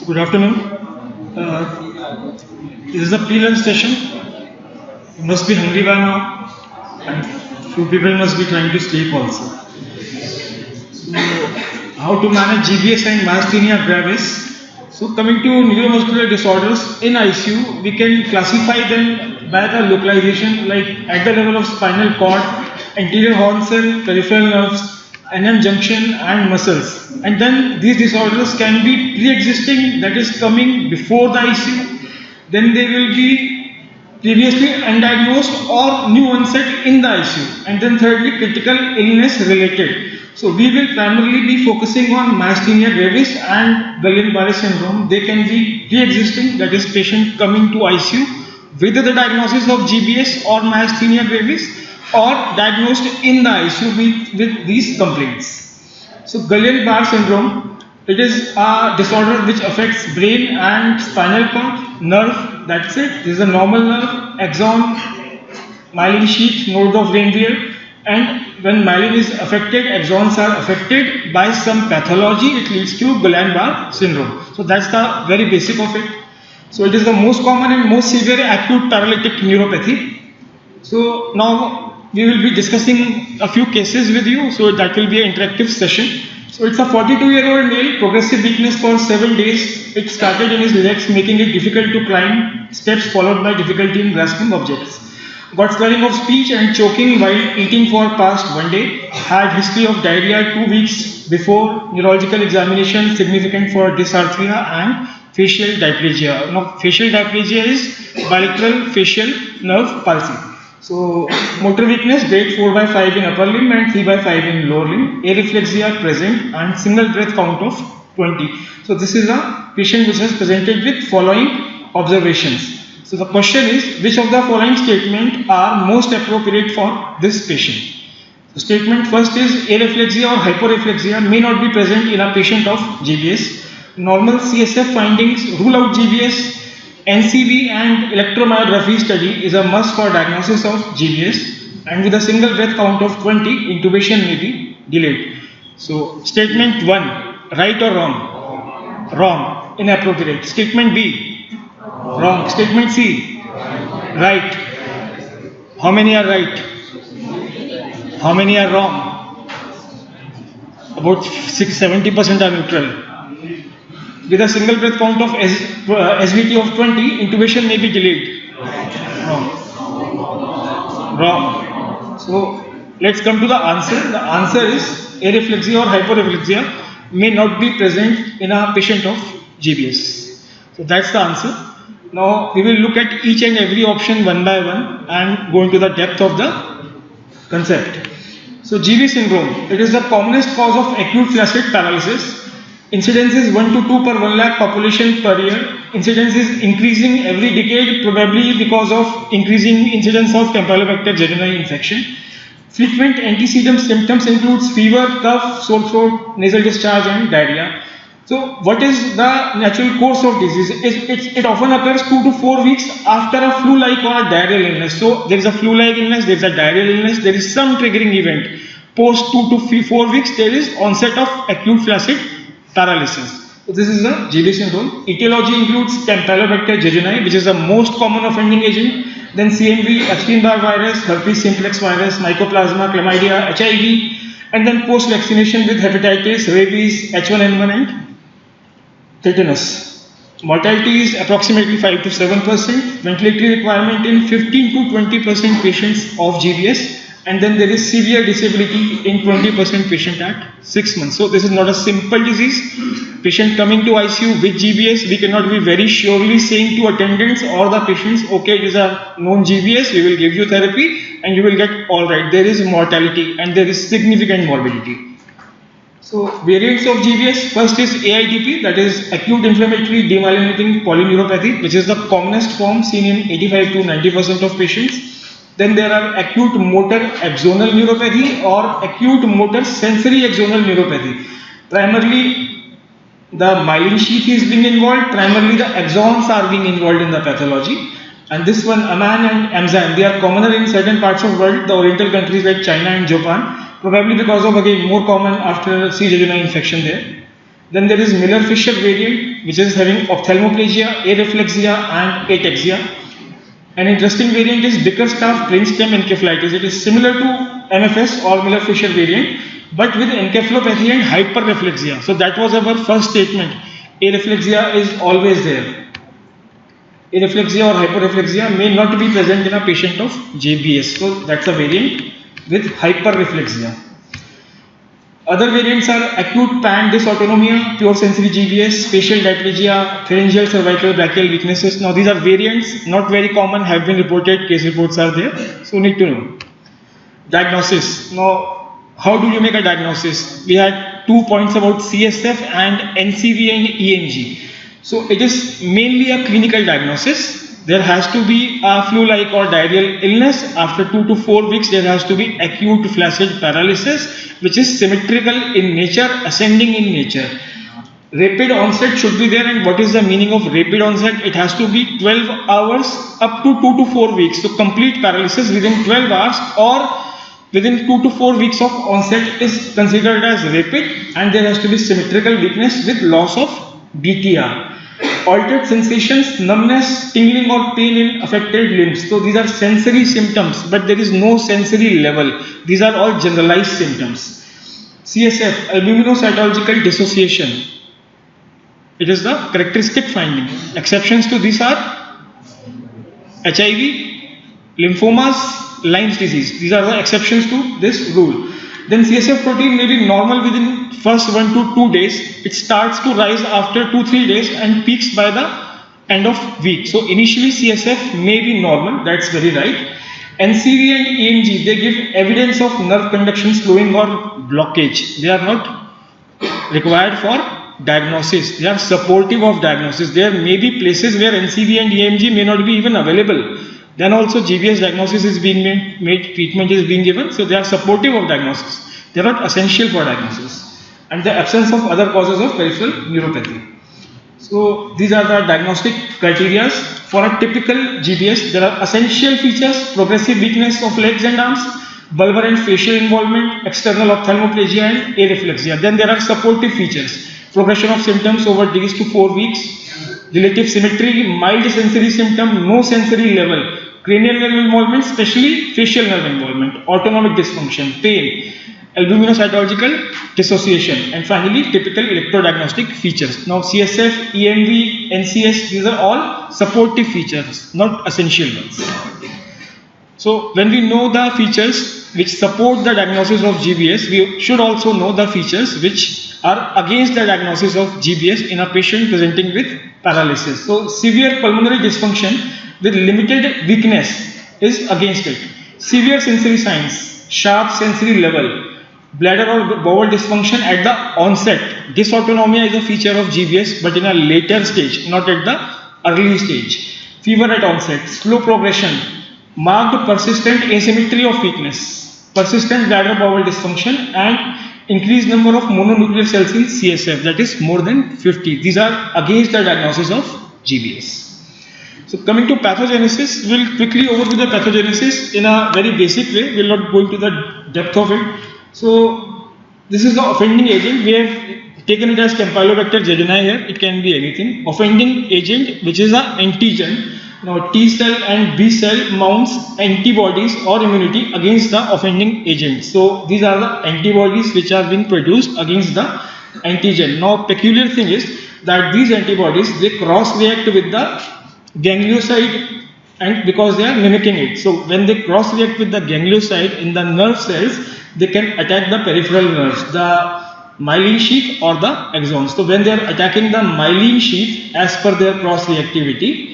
Good afternoon. This is a pre-lunch session. You must be hungry by now, and few people must be trying to sleep also. So, how to manage GBS and myasthenia gravis? So, coming to neuromuscular disorders in ICU, we can classify them by the localization, like at the level of spinal cord, anterior horn cell, peripheral nerves, NM junction, and muscles. And then these disorders can be pre-existing, that is coming before the ICU. Then they will be previously undiagnosed or new onset in the ICU. And then thirdly, critical illness related. So we will primarily be focusing on myasthenia gravis and Guillain-Barré syndrome. They can be pre-existing, that is patient coming to ICU with the diagnosis of GBS or myasthenia gravis, or diagnosed in the ICU with these complaints. So Guillain-Barré syndrome, it is a disorder which affects brain and spinal cord, nerve, that's it. This is a normal nerve, axon, myelin sheath, node of Ranvier, and when myelin is affected, axons are affected by some pathology, it leads to Guillain-Barré syndrome. So that's the very basic of it. So it is the most common and most severe acute paralytic neuropathy. So now we will be discussing a few cases with you, so that will be an interactive session. So it's a 42-year-old male, progressive weakness for 7 days. It started in his legs, making it difficult to climb steps, followed by difficulty in grasping objects. Got slurring of speech and choking while eating for past 1 day. Had history of diarrhea 2 weeks before. Neurological examination significant for dysarthria and facial diplegia. Now, facial diplegia is bilateral facial nerve palsy. So, motor weakness, grade 4 by 5 in upper limb and 3 by 5 in lower limb. Areflexia present and single breath count of 20. So, this is a patient which has presented with following observations. So, the question is, which of the following statements are most appropriate for this patient? The statement first is, areflexia or hyporeflexia may not be present in a patient of GBS. Normal CSF findings rule out GBS. NCV and electromyography study is a must for diagnosis of GBS, and with a single breath count of 20, intubation may be delayed. So, statement 1, right or wrong? Wrong, inappropriate. Statement B, wrong. Statement C, right. How many are right? How many are wrong? About 70% are neutral. With a single breath count of SVT of 20, intubation may be delayed. Wrong. Wrong. So, let's come to the answer. The answer is, areflexia or hyporeflexia may not be present in a patient of GBS. So, that's the answer. Now, we will look at each and every option one by one and go into the depth of the concept. So, GB syndrome, it is the commonest cause of acute flaccid paralysis. Incidence is 1 to 2 per 1 lakh population per year. Incidence is increasing every decade, probably because of increasing incidence of Campylobacter jejuni infection. Frequent antecedent symptoms includes fever, cough, sore throat, nasal discharge, and diarrhea. So, what is the natural course of disease? It often occurs 2 to 4 weeks after a flu-like or a diarrheal illness. So, there is a flu-like illness, there is a diarrheal illness, there is some triggering event. Post 2 to 4 weeks, there is onset of acute flaccid paralysis. So this is the GB syndrome. Etiology includes Campylobacter jejuni, which is the most common offending agent. Then CMV, Epstein-Barr virus, herpes simplex virus, mycoplasma, chlamydia, HIV, and then post-vaccination with hepatitis, rabies, H1N1, and tetanus. Mortality is approximately 5 to 7%. Ventilatory requirement in 15 to 20% patients of GBS. And then there is severe disability in 20% patient at 6 months. So this is not a simple disease. Patient coming to ICU with GBS, we cannot be very surely saying to attendants or the patients, okay, it is a known GBS, we will give you therapy and you will get all right. There is mortality and there is significant morbidity. So variants of GBS, first is AIDP, that is acute inflammatory demyelinating polyneuropathy, which is the commonest form seen in 85 to 90% of patients. Then there are acute motor axonal neuropathy or acute motor sensory axonal neuropathy. Primarily, the myelin sheath is being involved, primarily the axons are being involved in the pathology. And this one, Aman and Amzan, they are commoner in certain parts of the world, the oriental countries like China and Japan, probably because of, again, more common after C. jejuni infection there. Then there is Miller-Fisher variant, which is having ophthalmoplegia, areflexia, and ataxia. An interesting variant is Bickerstaff brainstem encephalitis. It is similar to MFS or Miller-Fisher variant, but with encephalopathy and hyperreflexia. So that was our first statement. Areflexia is always there. Areflexia or hyperreflexia may not be present in a patient of GBS. So that's a variant with hyperreflexia. Other variants are acute pan dysautonomia, pure sensory GBS, facial diplegia, pharyngeal cervical brachial weaknesses. Now these are variants, not very common, have been reported, case reports are there, so need to know. Diagnosis. Now, how do you make a diagnosis? We had 2 points about CSF and NCV and EMG. So it is mainly a clinical diagnosis. There has to be a flu-like or diarrheal illness. After 2 to 4 weeks, there has to be acute flaccid paralysis, which is symmetrical in nature, ascending in nature. Rapid onset should be there, and what is the meaning of rapid onset? It has to be 12 hours up to 2 to 4 weeks. So complete paralysis within 12 hours or within 2 to 4 weeks of onset is considered as rapid, and there has to be symmetrical weakness with loss of DTR. Altered sensations, numbness, tingling or pain in affected limbs. So these are sensory symptoms, but there is no sensory level. These are all generalized symptoms. CSF, albuminocytological dissociation. It is the characteristic finding. Exceptions to these are HIV, lymphomas, Lyme's disease. These are the exceptions to this rule. Then CSF protein may be normal within first 1 to 2 days. It starts to rise after 2-3 days and peaks by the end of week. So initially CSF may be normal, that's very right. NCV and EMG, they give evidence of nerve conduction slowing or blockage. They are not required for diagnosis. They are supportive of diagnosis. There may be places where NCV and EMG may not be even available. Then also GBS diagnosis is being made, treatment is being given. So they are supportive of diagnosis. They are not essential for diagnosis. And the absence of other causes of peripheral neuropathy. So these are the diagnostic criteria for a typical GBS. There are essential features: progressive weakness of legs and arms, bulbar and facial involvement, external ophthalmoplegia and areflexia. Then there are supportive features: progression of symptoms over days to 4 weeks, relative symmetry, mild sensory symptom, no sensory level, cranial nerve involvement, especially facial nerve involvement, autonomic dysfunction, pain, albuminocytological dissociation, and finally typical electrodiagnostic features. Now CSF, EMV, NCS, these are all supportive features, not essential ones. So when we know the features which support the diagnosis of GBS, we should also know the features which are against the diagnosis of GBS in a patient presenting with paralysis. So severe pulmonary dysfunction with limited weakness is against it. Severe sensory signs, sharp sensory level, bladder or bowel dysfunction at the onset. Dysautonomia is a feature of GBS, but in a later stage, not at the early stage. Fever at onset, slow progression, marked persistent asymmetry of weakness, persistent bladder bowel dysfunction, and increased number of mononuclear cells in CSF, that is more than 50. These are against the diagnosis of GBS. So coming to pathogenesis, we'll quickly overview the pathogenesis in a very basic way. We'll not go into the depth of it. So this is the offending agent. We have taken it as Campylobacter jejuni here. It can be anything. Offending agent, which is an antigen. Now T cell and B cell mounts antibodies or immunity against the offending agent. So these are the antibodies which are being produced against the antigen. Now peculiar thing is that these antibodies, they cross react with the ganglioside, and because they are mimicking it. So when they cross react with the ganglioside in the nerve cells, they can attack the peripheral nerves, the myelin sheath or the axons. So when they are attacking the myelin sheath, as per their cross reactivity,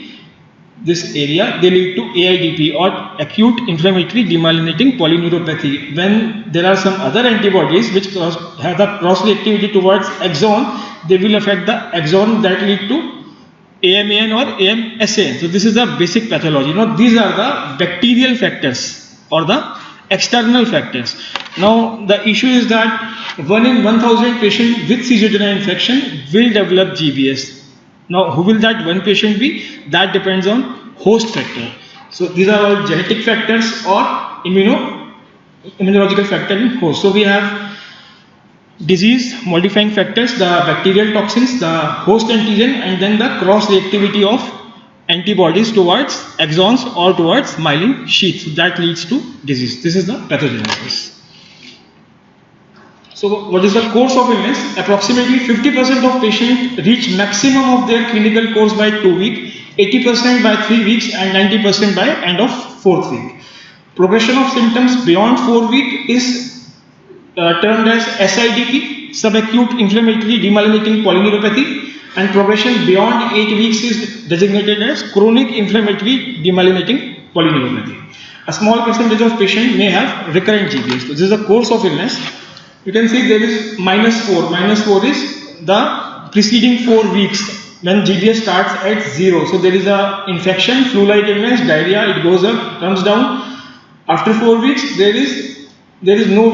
this area, they lead to AIDP or acute inflammatory demyelinating polyneuropathy. When there are some other antibodies which have the cross reactivity towards axon, they will affect the axon, that lead to AMAN or AMSAN. So this is the basic pathology. Now these are the bacterial factors or the external factors. Now the issue is that 1 in 1000 patients with Caesarean infection will develop GBS. Now who will that one patient be? That depends on host factor. So these are all genetic factors or immunological factor in host. So we have disease modifying factors, the bacterial toxins, the host antigen, and then the cross reactivity of antibodies towards axons or towards myelin sheath. So that leads to disease. This is the pathogenesis. So what is the course of illness? Approximately 50% of patients reach maximum of their clinical course by 2 weeks, 80% by 3 weeks, and 90% by end of 4th week. Progression of symptoms beyond 4 weeks is termed as SIDP, subacute inflammatory demyelinating polyneuropathy, and progression beyond 8 weeks is designated as chronic inflammatory demyelinating polyneuropathy. A small percentage of patients may have recurrent GBS. So this is the course of illness. You can see there is -4. -4 is the preceding 4 weeks when GBS starts at 0. So there is a infection, flu-like illness, diarrhea, it goes up, comes down. After 4 weeks, there is no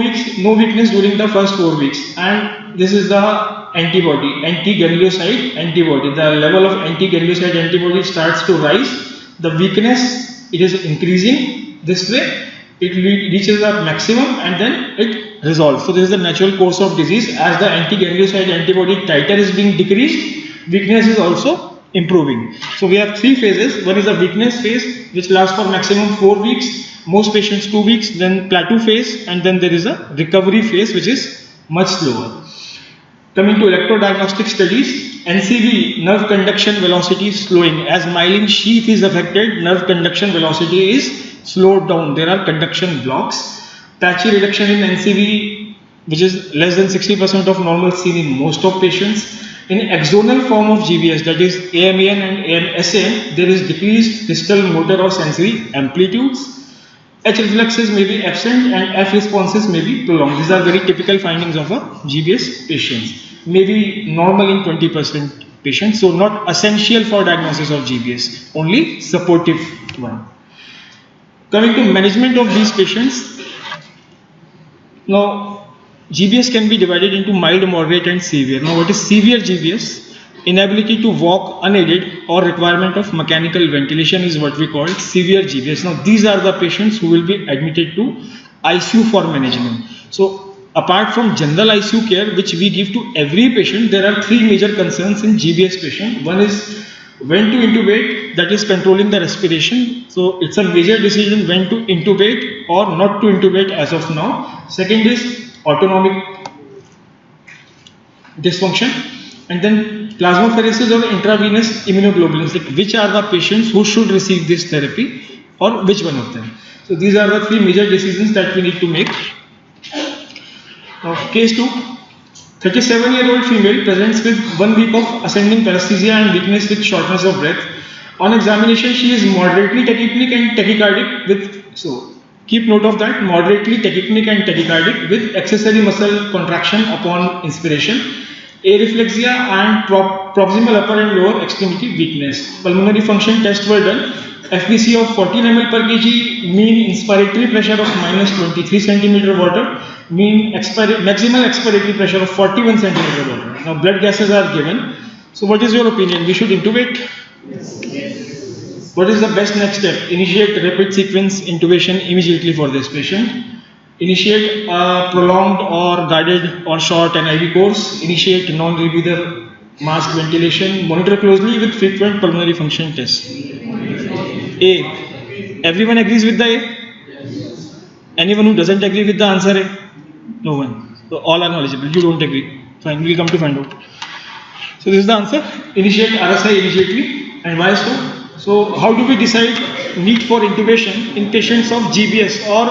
weakness during the first 4 weeks, and this is the antibody, anti-ganglioside antibody. The level of anti-ganglioside antibody starts to rise. The weakness, it is increasing this way. It reaches a maximum and then it resolves. So this is the natural course of disease. As the anti-ganglioside antibody titer is being decreased, weakness is also improving. So we have 3 phases. One is the weakness phase, which lasts for maximum 4 weeks. Most patients 2 weeks, then plateau phase, and then there is a recovery phase, which is much slower. Coming to electrodiagnostic studies, NCV, nerve conduction velocity is slowing. As myelin sheath is affected, nerve conduction velocity is slowed down. There are conduction blocks. Patchy reduction in NCV, which is less than 60% of normal, seen in most of patients. In axonal form of GBS, that is AMAN and AMSAN, there is decreased distal motor or sensory amplitudes. H reflexes may be absent and F responses may be prolonged. These are very typical findings of a GBS patient. May be normal in 20% patients, so not essential for diagnosis of GBS, only supportive one. Coming to management of these patients, now GBS can be divided into mild, moderate and severe. Now what is severe GBS? Inability to walk unaided or requirement of mechanical ventilation is what we call severe GBS. Now these are the patients who will be admitted to ICU for management. So apart from general ICU care, which we give to every patient, there are 3 major concerns in GBS patient. One is when to intubate, that is controlling the respiration. So it's a major decision when to intubate or not to intubate as of now. Second is autonomic dysfunction, and then plasmapheresis or intravenous immunoglobulins, like which are the patients who should receive this therapy or which one of them. So these are the 3 major decisions that we need to make. Now, case 2, 37-year-old female presents with 1 week of ascending paresthesia and weakness with shortness of breath. On examination, she is moderately tachypneic and tachycardic with, so keep note of that, moderately tachypneic and tachycardic with accessory muscle contraction upon inspiration, areflexia and proximal upper and lower extremity weakness. Pulmonary function tests were done. FVC of 14 ml per kg, mean inspiratory pressure of -23 centimeter water, mean maximal expiratory pressure of 41 centimeter water. Now blood gases are given. So what is your opinion? We should intubate? Yes. What is the best next step? Initiate rapid sequence intubation immediately for this patient. Initiate a prolonged or guided or short and IV course. Initiate non-rebreather mask ventilation. Monitor closely with frequent pulmonary function tests. A. Everyone agrees with the A? Anyone who doesn't agree with the answer A? No one. So all are knowledgeable. You don't agree. Fine, we'll come to find out. So this is the answer. Initiate RSI immediately. And why so? So how do we decide need for intubation in patients of GBS, or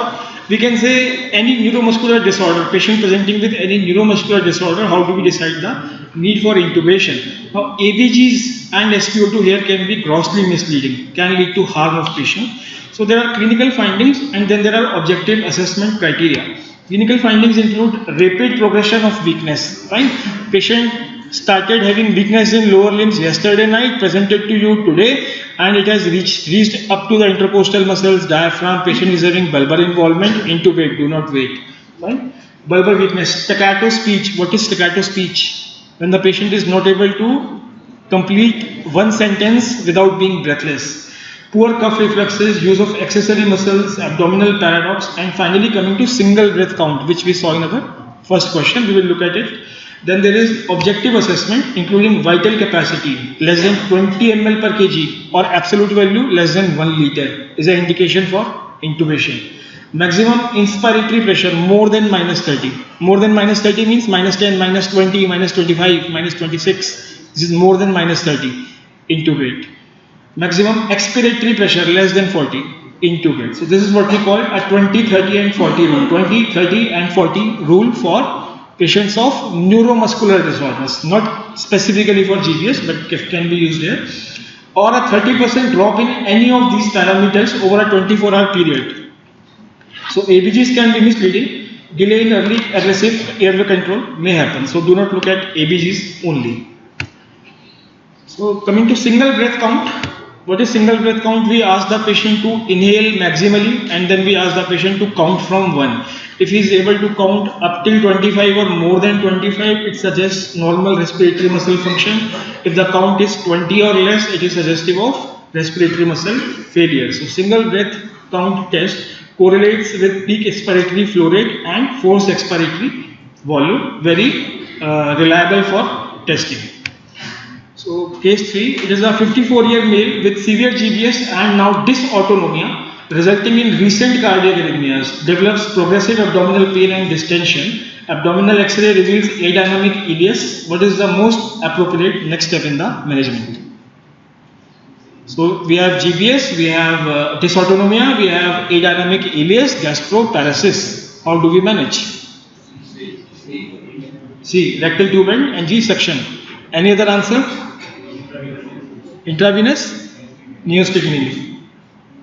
we can say any neuromuscular disorder, patient presenting with any neuromuscular disorder? How do we decide the need for intubation? Now ABGs and SpO2 here can be grossly misleading, can lead to harm of patient. So there are clinical findings and then there are objective assessment criteria. Clinical findings include rapid progression of weakness. Fine. Patient started having weakness in lower limbs yesterday night, presented to you today, and it has reached up to the intercostal muscles, diaphragm. Patient is having bulbar involvement. Intubate, do not wait. Fine. Bulbar weakness. Staccato speech. What is staccato speech? When the patient is not able to complete one sentence without being breathless. Poor cuff reflexes, use of accessory muscles, abdominal paradox, and finally coming to single breath count, which we saw in our First question, we will look at it. Then there is objective assessment, including vital capacity less than 20 ml per kg or absolute value less than 1 liter is an indication for intubation. Maximum inspiratory pressure more than minus 30. More than minus 30 means minus 10, minus 20, minus 25, minus 26. This is more than minus 30. Intubate. Maximum expiratory pressure less than 40. Intubate. So this is what we call a 20, 30 and 40 rule. 20, 30 and 40 rule for patients of neuromuscular disorders, not specifically for GBS, but can be used here. Or a 30% drop in any of these parameters over a 24-hour period. So ABGs can be misleading. Delay in early aggressive airway control may happen. So do not look at ABGs only. So coming to single breath count. What is single breath count? We ask the patient to inhale maximally and then we ask the patient to count from 1. If he is able to count up till 25 or more than 25, it suggests normal respiratory muscle function. If the count is 20 or less, it is suggestive of respiratory muscle failure. So single breath count test correlates with peak expiratory flow rate and forced expiratory volume. Very reliable for testing. So case 3, it is a 54-year male with severe GBS and now dysautonomia resulting in recent cardiac arrhythmias, develops progressive abdominal pain and distension. Abdominal X-ray reveals adynamic ileus. What is the most appropriate next step in the management? So we have GBS, we have dysautonomia, we have adynamic ileus, gastroparesis. How do we manage? C, rectal tube and G section. Any other answer? Intravenous? Neostigmine.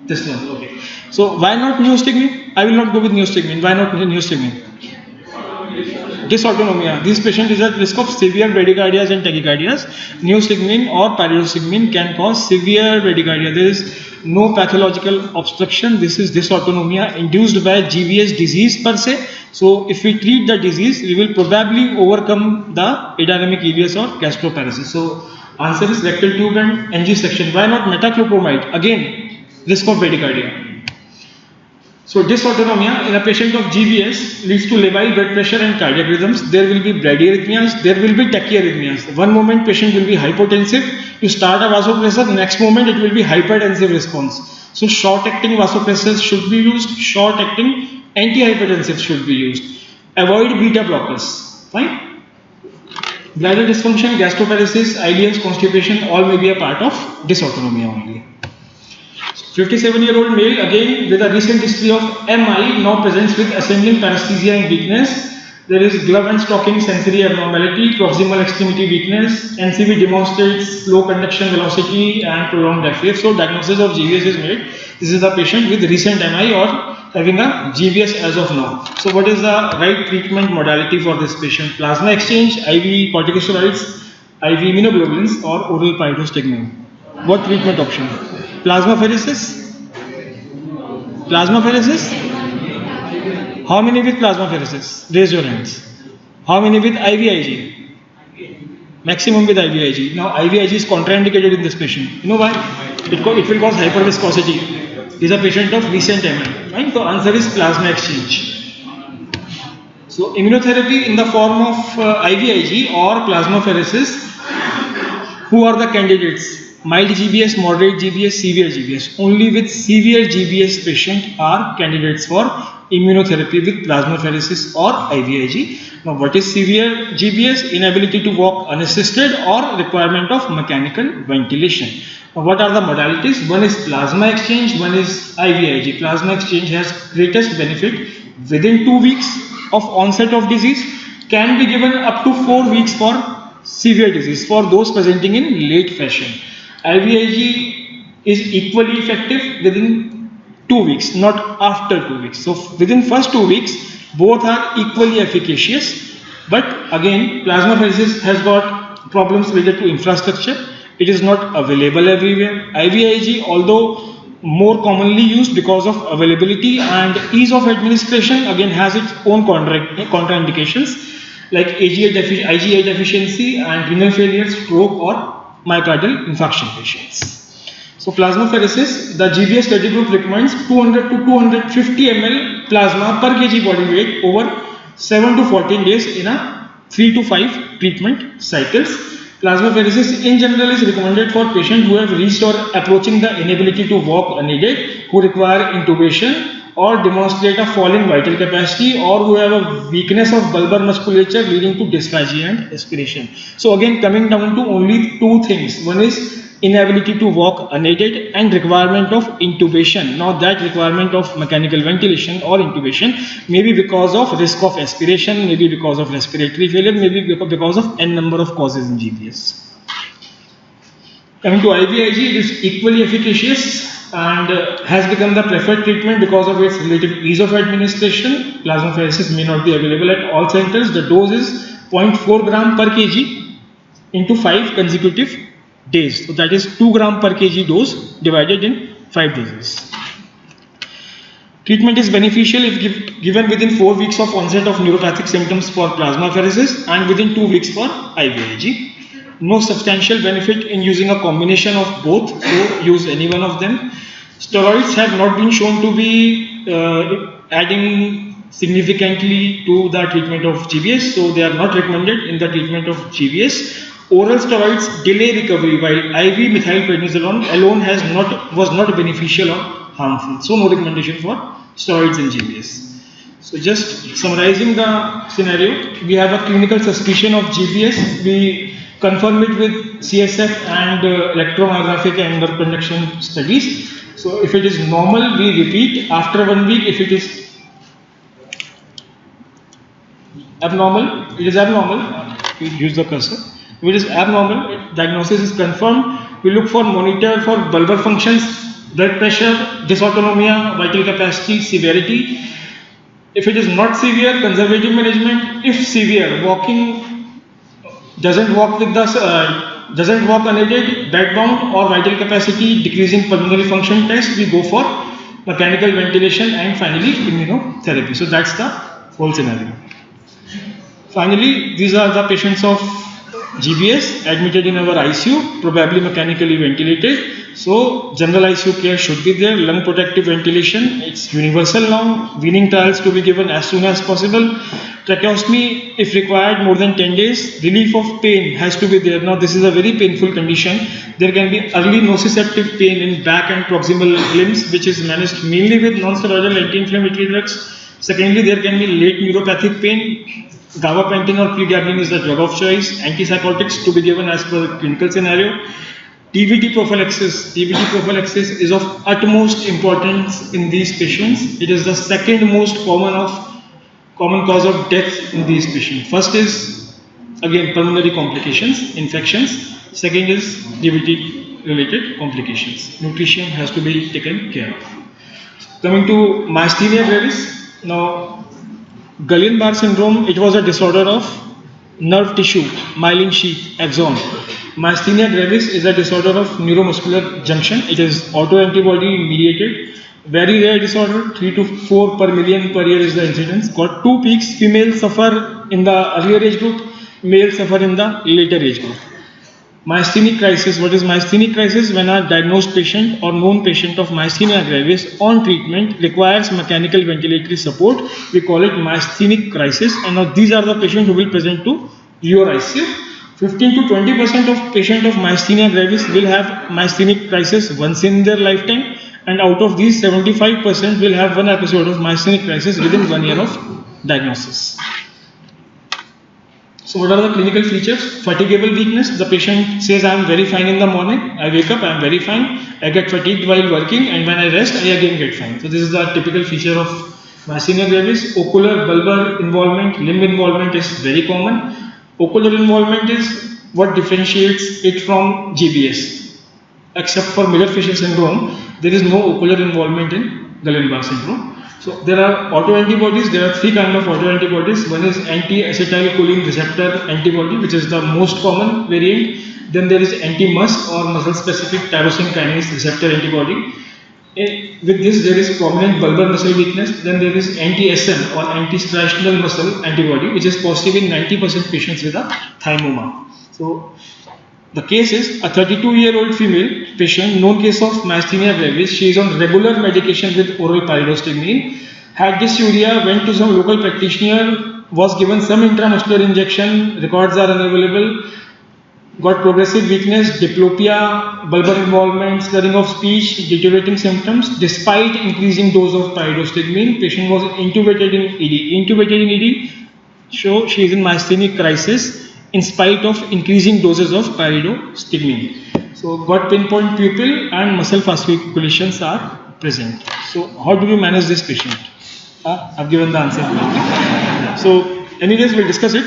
This one, okay. So why not neostigmine? I will not go with neostigmine. Why not neostigmine? Dysautonomia. This patient is at risk of severe bradycardias and tachycardias. Neostigmine or pyridostigmine can cause severe bradycardia. There is no pathological obstruction. This is dysautonomia induced by GBS disease per se. So if we treat the disease, we will probably overcome the adynamic ileus or gastroparesis. So answer is rectal tube and NG section. Why not metoclopramide? Again, risk of bradycardia. So dysautonomia in a patient of GBS leads to labile blood pressure and cardiac rhythms. There will be bradyarrhythmias, there will be tachyarrhythmias. One moment patient will be hypotensive, you start a vasopressor, next moment it will be hypertensive response. So short-acting vasopressors should be used, short-acting antihypertensives should be used. Avoid beta blockers. Fine? Bladder dysfunction, gastroparesis, ileus, constipation, all may be a part of dysautonomia only. 57-year-old male again with a recent history of MI now presents with ascending paresthesia and weakness. There is glove and stocking sensory abnormality, proximal extremity weakness. NCV demonstrates slow conduction velocity and prolonged FF. So diagnosis of GBS is made. This is a patient with recent MI or having a GBS as of now. So what is the right treatment modality for this patient? Plasma exchange, IV corticosteroids, IV immunoglobulins or oral pyridostigmine. What treatment option? Plasmapheresis? Plasmapheresis? How many with plasmapheresis? Raise your hands. How many with IVIG? Maximum with IVIG. Now IVIG is contraindicated in this patient. You know why? It will cause hyperviscosity. He is a patient of recent MI. Right? So answer is plasma exchange. So immunotherapy in the form of IVIG or plasmapheresis. Who are the candidates? Mild GBS, moderate GBS, severe GBS. Only with severe GBS patient are candidates for immunotherapy with plasmapheresis or IVIG. Now what is severe GBS? Inability to walk unassisted or requirement of mechanical ventilation. Now what are the modalities? One is plasma exchange, one is IVIG. Plasma exchange has greatest benefit within 2 weeks of onset of disease, can be given up to 4 weeks for severe disease for those presenting in late fashion. IVIG is equally effective within 2 weeks, not after 2 weeks. So within first 2 weeks, both are equally efficacious. But again, plasmapheresis has got problems related to infrastructure. It is not available everywhere. IVIG, although more commonly used because of availability and ease of administration, again has its own contraindications like IgA deficiency and renal failure, stroke or myocardial infarction patients. So plasmapheresis, the GBS study group recommends 200 to 250 ml plasma per kg body weight over 7 to 14 days in a 3 to 5 treatment cycles. Plasmapheresis in general is recommended for patients who have reached or approaching the inability to walk unaided, who require intubation or demonstrate a fall in vital capacity, or who have a weakness of bulbar musculature leading to dysphagia and aspiration. So again, coming down to only two things. One is inability to walk unaided and requirement of intubation. Now that requirement of mechanical ventilation or intubation may be because of risk of aspiration, maybe because of respiratory failure, maybe because of n number of causes in GBS. Coming to IVIG, it is equally efficacious and has become the preferred treatment because of its relative ease of administration. Plasmapheresis may not be available at all centers. The dose is 0.4 gram per kg into 5 consecutive days. So that is 2 gram per kg dose divided in 5 doses. Treatment is beneficial if given within 4 weeks of onset of neuropathic symptoms for plasmapheresis and within 2 weeks for IVIG. No substantial benefit in using a combination of both, so use any one of them. Steroids have not been shown to be adding significantly to the treatment of GBS, so they are not recommended in the treatment of GBS. Oral steroids delay recovery, while IV methylprednisolone alone was not beneficial or harmful. So no recommendation for steroids in GBS. So just summarizing the scenario, we have a clinical suspicion of GBS. We confirm it with CSF and electromyographic and nerve conduction studies. So if it is normal, we repeat after 1 week. If it is abnormal, we use the cursor. If it is abnormal, diagnosis is confirmed. We look for monitor for bulbar functions, blood pressure, dysautonomia, vital capacity, severity. If it is not severe, conservative management. If severe, doesn't walk unaided, bedbound or vital capacity decreasing pulmonary function test, we go for mechanical ventilation and finally immunotherapy. So that's the whole scenario. Finally, these are the patients of GBS admitted in our ICU, probably mechanically ventilated. So general ICU care should be there. Lung protective ventilation, it's universal now. Weaning trials to be given as soon as possible. Tracheostomy, if required, more than 10 days. Relief of pain has to be there. Now this is a very painful condition. There can be early nociceptive pain in back and proximal limbs, which is managed mainly with non-steroidal anti-inflammatory drugs. Secondly, there can be late neuropathic pain. Gabapentin or pregabalin is the drug of choice. Antipsychotics to be given as per the clinical scenario. TBT prophylaxis. TBT prophylaxis is of utmost importance in these patients. It is the second most common cause of death in these patients. First is again pulmonary complications, infections. Second is TBT related complications. Nutrition has to be taken care of. Coming to myasthenia gravis. Now, Guillain-Barré syndrome, it was a disorder of nerve tissue, myelin sheath, axon. Myasthenia gravis is a disorder of neuromuscular junction. It is autoantibody mediated. Very rare disorder, 3 to 4 per million per year is the incidence. Got 2 peaks, females suffer in the earlier age group, males suffer in the later age group. Myasthenic crisis. What is myasthenic crisis? When a diagnosed patient or known patient of myasthenia gravis on treatment requires mechanical ventilatory support, we call it myasthenic crisis. And now these are the patients who will present to your ICU. 15 to 20% of patients of myasthenia gravis will have myasthenic crisis once in their lifetime, and out of these 75% will have one episode of myasthenic crisis within 1 year of diagnosis. So what are the clinical features? Fatigable weakness. The patient says, I am very fine in the morning. I wake up, I am very fine. I get fatigued while working, and when I rest, I again get fine. So this is the typical feature of myasthenia gravis. Ocular, bulbar involvement, limb involvement is very common. Ocular involvement is what differentiates it from GBS. Except for Miller-Fisher syndrome, there is no ocular involvement in Guillain-Barré syndrome. So there are autoantibodies. There are 3 kinds of autoantibodies. One is anti-acetylcholine receptor antibody, which is the most common variant. Then there is anti-MuSK or muscle-specific tyrosine kinase receptor antibody. With this, there is prominent bulbar muscle weakness. Then there is anti-SN or anti-striational muscle antibody, which is positive in 90% patients with a thymoma. So the case is a 32-year-old female patient, known case of myasthenia gravis. She is on regular medication with oral pyridostigmine, had dysuria, went to some local practitioner, was given some intramuscular injection, records are unavailable, got progressive weakness, diplopia, bulbar involvement, slurring of speech, deteriorating symptoms. Despite increasing dose of pyridostigmine, patient was intubated in ED. Intubated in ED, so she is in myasthenic crisis in spite of increasing doses of pyridostigmine. So got pinpoint pupil and muscle fasciculations are present. So how do you manage this patient? I've given the answer. So anyways, we'll discuss it.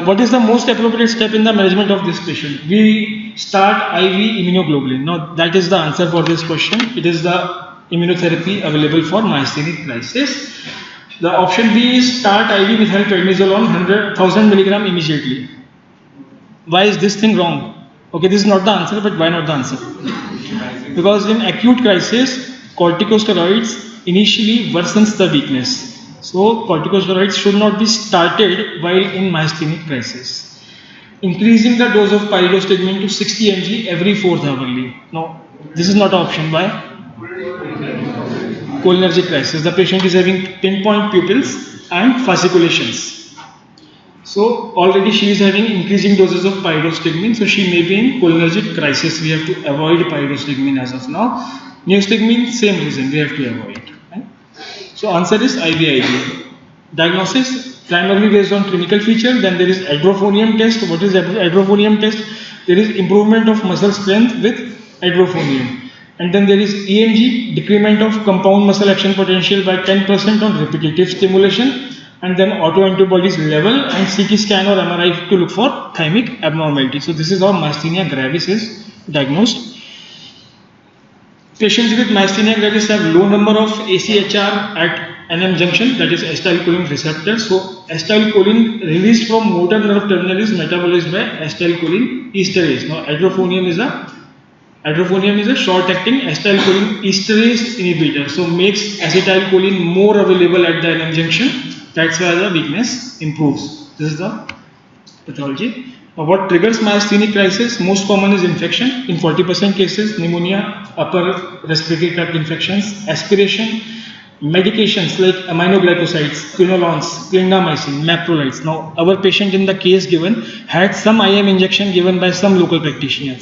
What is the most appropriate step in the management of this patient? We start IV immunoglobulin. Now that is the answer for this question. It is the immunotherapy available for myasthenic crisis. The option B is start IV methylprednisolone 100,000 milligram immediately. Why is this thing wrong? Okay, this is not the answer, but why not the answer? Because in acute crisis, corticosteroids initially worsens the weakness. So corticosteroids should not be started while in myasthenic crisis. Increasing the dose of pyridostigmine to 60 mg every 4th hourly. No, this is not an option. Why? Cholinergic crisis. The patient is having pinpoint pupils and fasciculations. So already she is having increasing doses of pyridostigmine, so she may be in cholinergic crisis. We have to avoid pyridostigmine as of now. Neostigmine, same reason, we have to avoid. Right? So answer is IVIG. Diagnosis primarily based on clinical feature. Then there is hydrophonium test. What is hydrophonium test? There is improvement of muscle strength with hydrophonium. And then there is EMG, decrement of compound muscle action potential by 10% on repetitive stimulation. And then autoantibodies level and CT scan or MRI to look for thymic abnormality. So this is how myasthenia gravis is diagnosed. Patients with myasthenia gravis have low number of AChR at NM junction, that is acetylcholine receptor. So acetylcholine released from motor nerve terminal is metabolized by acetylcholine esterase. Now hydrophonium is a short-acting acetylcholine esterase inhibitor. So makes acetylcholine more available at the NM junction. That's why the weakness improves. This is the pathology. What triggers myasthenic crisis? Most common is infection. In 40% cases, pneumonia, upper respiratory tract infections, aspiration, medications like aminoglycosides, quinolones, clindamycin, macrolides. Now, our patient in the case given had some IM injection given by some local practitioner,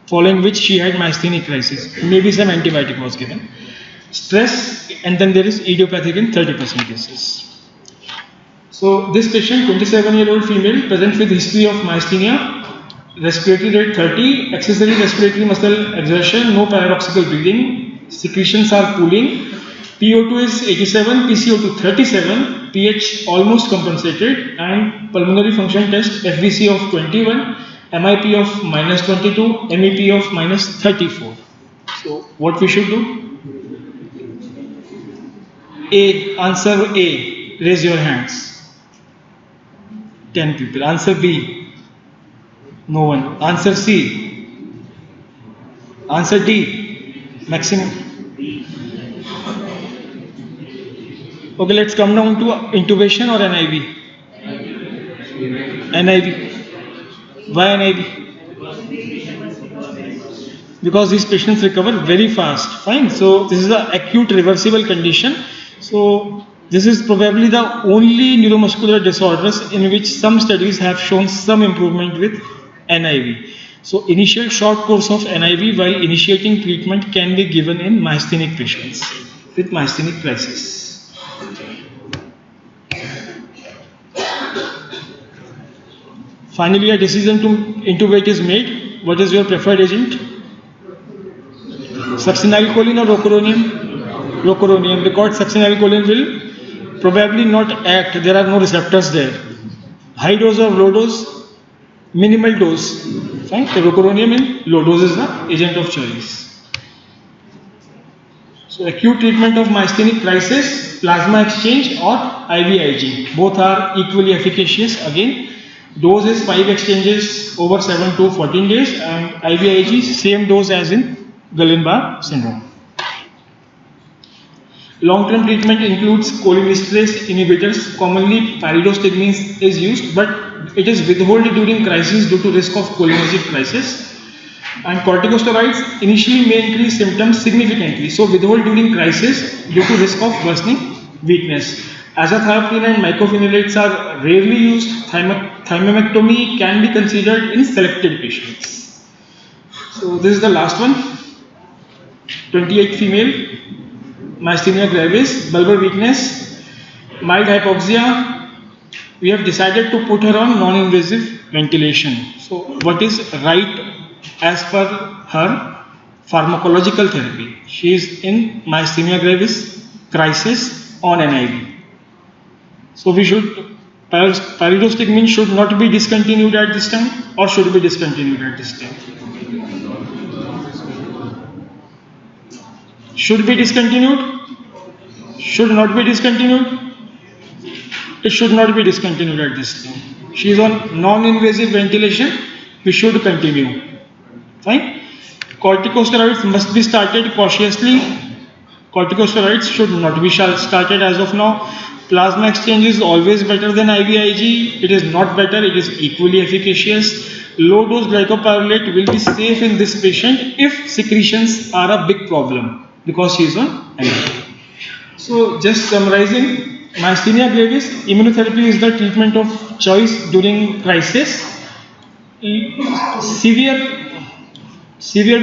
following which she had myasthenic crisis. Maybe some antibiotic was given. Stress, and then there is idiopathic in 30% cases. So this patient, 27-year-old female, presents with history of myasthenia, respiratory rate 30, accessory respiratory muscle exertion, no paradoxical breathing, secretions are pooling, PO2 is 87, PCO2 37, pH almost compensated, and pulmonary function test FVC of 21, MIP of minus 22, MEP of minus 34. So what we should do? A, answer A, raise your hands. 10 people. Answer B, no one. Answer C, answer D, maximum. Okay, let's come down to intubation or NIV. NIV. Why NIV? Because these patients recover very fast. Fine. So this is an acute reversible condition. So this is probably the only neuromuscular disorders in which some studies have shown some improvement with NIV. So initial short course of NIV while initiating treatment can be given in myasthenic patients with myasthenic crisis. Finally, a decision to intubate is made. What is your preferred agent? Succinylcholine or rocuronium? Rocuronium, because succinylcholine will probably not act, there are no receptors there. High dose or low dose? Minimal dose. Fine. So rocuronium in low dose is the agent of choice. So acute treatment of myasthenic crisis, plasma exchange or IVIG. Both are equally efficacious. Again, dose is 5 exchanges over 7 to 14 days and IVIG same dose as in Guillain-Barré syndrome. Long-term treatment includes cholinesterase inhibitors. Commonly, pyridostigmine is used, but it is withheld during crisis due to risk of cholinergic crisis. And corticosteroids initially may increase symptoms significantly. So, withhold during crisis due to risk of worsening weakness. Azathioprine and mycophenolates are rarely used. Thymectomy can be considered in selected patients. So this is the last one. 28 female, myasthenia gravis, bulbar weakness, mild hypoxia. We have decided to put her on non-invasive ventilation. So what is right as per her pharmacological therapy? She is in myasthenia gravis crisis on NIV. So we should, pyridostigmine should not be discontinued at this time or should be discontinued at this time? Should be discontinued? Should not be discontinued? It should not be discontinued at this time. She is on non-invasive ventilation. We should continue. Fine. Corticosteroids must be started cautiously. Corticosteroids should not be started as of now. Plasma exchange is always better than IVIG. It is not better. It is equally efficacious. Low dose glycopyrrolate will be safe in this patient if secretions are a big problem because she is on IV. So just summarizing. Myasthenia gravis, immunotherapy is the treatment of choice during crisis. Severe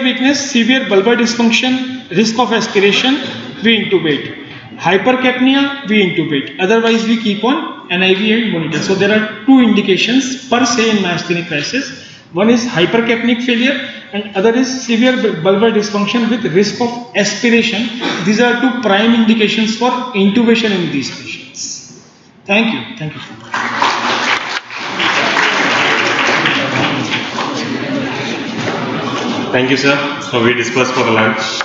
weakness, severe bulbar dysfunction, risk of aspiration, we intubate. Hypercapnia, we intubate. Otherwise, we keep on NIV and monitor. So there are two indications per se in myasthenic crisis. One is hypercapnic failure and other is severe bulbar dysfunction with risk of aspiration. These are two prime indications for intubation in these patients. Thank you. Thank you. Thank you, sir. So we dispersed for the lunch.